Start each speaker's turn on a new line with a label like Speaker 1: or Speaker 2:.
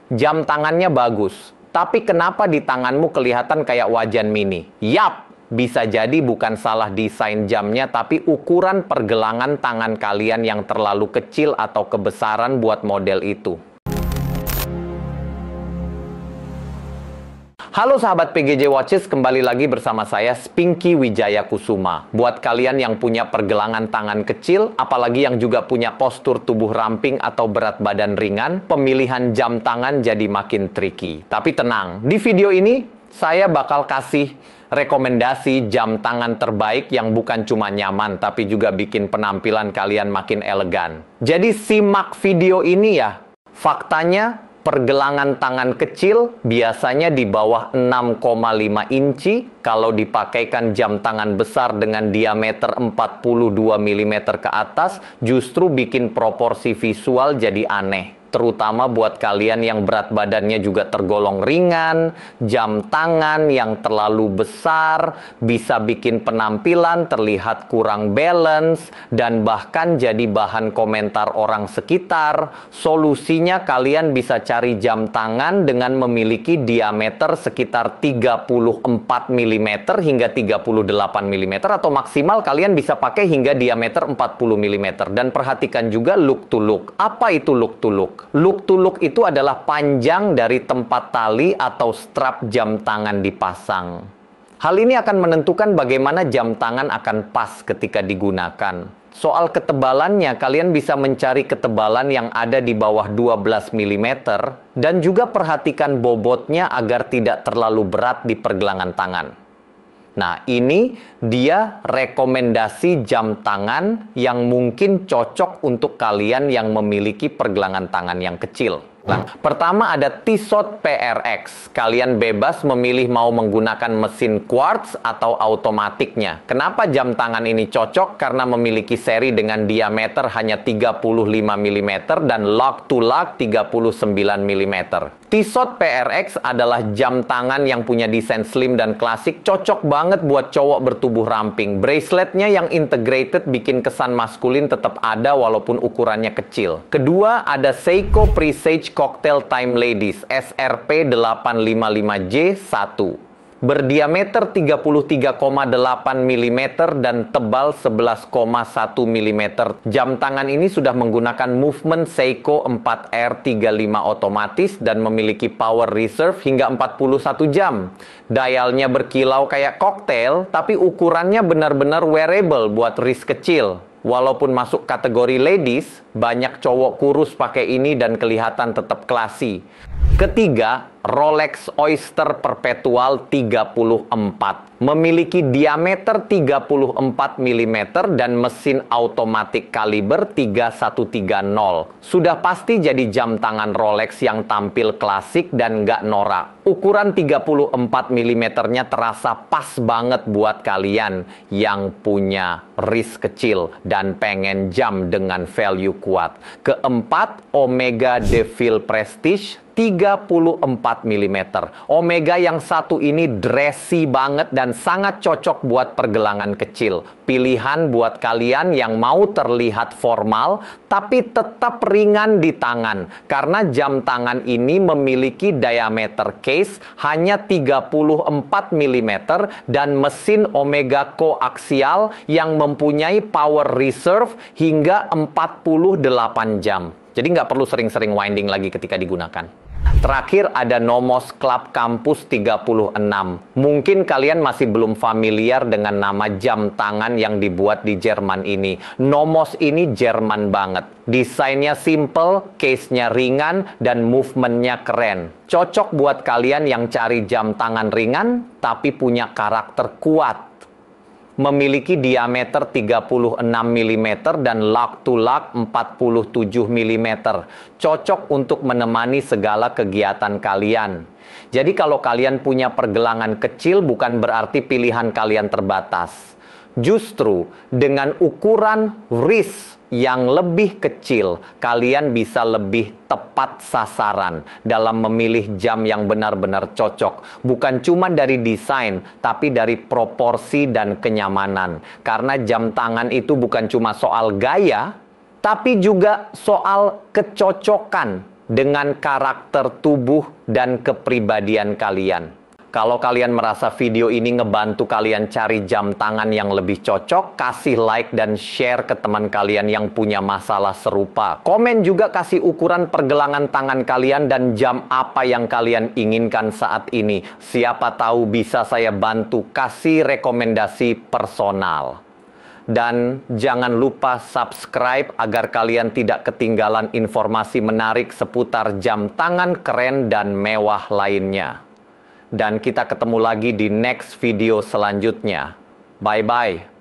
Speaker 1: jam tangannya bagus, tapi kenapa di tanganmu kelihatan kayak wajan mini? Yap, bisa jadi bukan salah desain jamnya, tapi ukuran pergelangan tangan kalian yang terlalu kecil atau kebesaran buat model itu. Halo sahabat PGJ Watches, kembali lagi bersama saya Pinky Wijaya Kusuma. Buat kalian yang punya pergelangan tangan kecil, apalagi yang juga punya postur tubuh ramping atau berat badan ringan, pemilihan jam tangan jadi makin tricky. Tapi tenang, di video ini saya bakal kasih rekomendasi jam tangan terbaik yang bukan cuma nyaman, tapi juga bikin penampilan kalian makin elegan. Jadi simak video ini ya. Faktanya, pergelangan tangan kecil biasanya di bawah 6,5 inci. Kalau dipakaikan jam tangan besar dengan diameter 42 mm ke atas, justru bikin proporsi visual jadi aneh. Terutama buat kalian yang berat badannya juga tergolong ringan, jam tangan yang terlalu besar bisa bikin penampilan terlihat kurang balance dan bahkan jadi bahan komentar orang sekitar. Solusinya kalian bisa cari jam tangan dengan memiliki diameter sekitar 34 mm hingga 38 mm atau maksimal kalian bisa pakai hingga diameter 40 mm. Dan perhatikan juga look to look. Apa itu look to look? Look to look itu adalah panjang dari tempat tali atau strap jam tangan dipasang. Hal ini akan menentukan bagaimana jam tangan akan pas ketika digunakan. Soal ketebalannya, kalian bisa mencari ketebalan yang ada di bawah 12 mm dan juga perhatikan bobotnya agar tidak terlalu berat di pergelangan tangan. Nah, ini dia rekomendasi jam tangan yang mungkin cocok untuk kalian yang memiliki pergelangan tangan yang kecil. Nah, pertama ada Tissot PRX. Kalian bebas memilih mau menggunakan mesin quartz atau automatiknya. Kenapa jam tangan ini cocok? Karena memiliki seri dengan diameter hanya 35 mm dan lock to lock 39 mm. Tissot PRX adalah jam tangan yang punya desain slim dan klasik, cocok banget buat cowok bertubuh ramping. Braceletnya yang integrated bikin kesan maskulin tetap ada walaupun ukurannya kecil. Kedua ada Seiko Presage Cocktail Time Ladies SRP 855J1. Berdiameter 33,8 mm dan tebal 11,1 mm. Jam tangan ini sudah menggunakan movement Seiko 4R35 otomatis dan memiliki power reserve hingga 41 jam. Dialnya berkilau kayak koktail, tapi ukurannya benar-benar wearable buat wrist kecil. Walaupun masuk kategori ladies, banyak cowok kurus pakai ini dan kelihatan tetap klasi. Ketiga, Rolex Oyster Perpetual 34. Memiliki diameter 34 mm dan mesin automatic kaliber 3130. Sudah pasti jadi jam tangan Rolex yang tampil klasik dan nggak norak. Ukuran 34 mm-nya terasa pas banget buat kalian yang punya wrist kecil dan pengen jam dengan value kuat. Keempat, Omega DeVille Prestige 34 mm. Omega yang satu ini dressy banget dan sangat cocok buat pergelangan kecil. Pilihan buat kalian yang mau terlihat formal tapi tetap ringan di tangan. Karena jam tangan ini memiliki diameter case hanya 34 mm dan mesin Omega koaksial yang mempunyai power reserve hingga 48 jam. Jadi nggak perlu sering-sering winding lagi ketika digunakan. Terakhir ada Nomos Club Campus 36. Mungkin kalian masih belum familiar dengan nama jam tangan yang dibuat di Jerman ini. Nomos ini Jerman banget. Desainnya simple, case-nya ringan, dan movement-nya keren. Cocok buat kalian yang cari jam tangan ringan, tapi punya karakter kuat. Memiliki diameter 36 mm dan lock to lock 47 mm. Cocok untuk menemani segala kegiatan kalian. Jadi kalau kalian punya pergelangan kecil bukan berarti pilihan kalian terbatas. Justru dengan ukuran wrist yang lebih kecil, kalian bisa lebih tepat sasaran dalam memilih jam yang benar-benar cocok. Bukan cuma dari desain, tapi dari proporsi dan kenyamanan. Karena jam tangan itu bukan cuma soal gaya, tapi juga soal kecocokan. dengan karakter tubuh dan kepribadian kalian. Kalau kalian merasa video ini ngebantu kalian cari jam tangan yang lebih cocok, kasih like dan share ke teman kalian yang punya masalah serupa. Komen juga kasih ukuran pergelangan tangan kalian dan jam apa yang kalian inginkan saat ini. Siapa tahu bisa saya bantu kasih rekomendasi personal. Dan jangan lupa subscribe agar kalian tidak ketinggalan informasi menarik seputar jam tangan keren dan mewah lainnya. Dan kita ketemu lagi di next video selanjutnya. Bye-bye.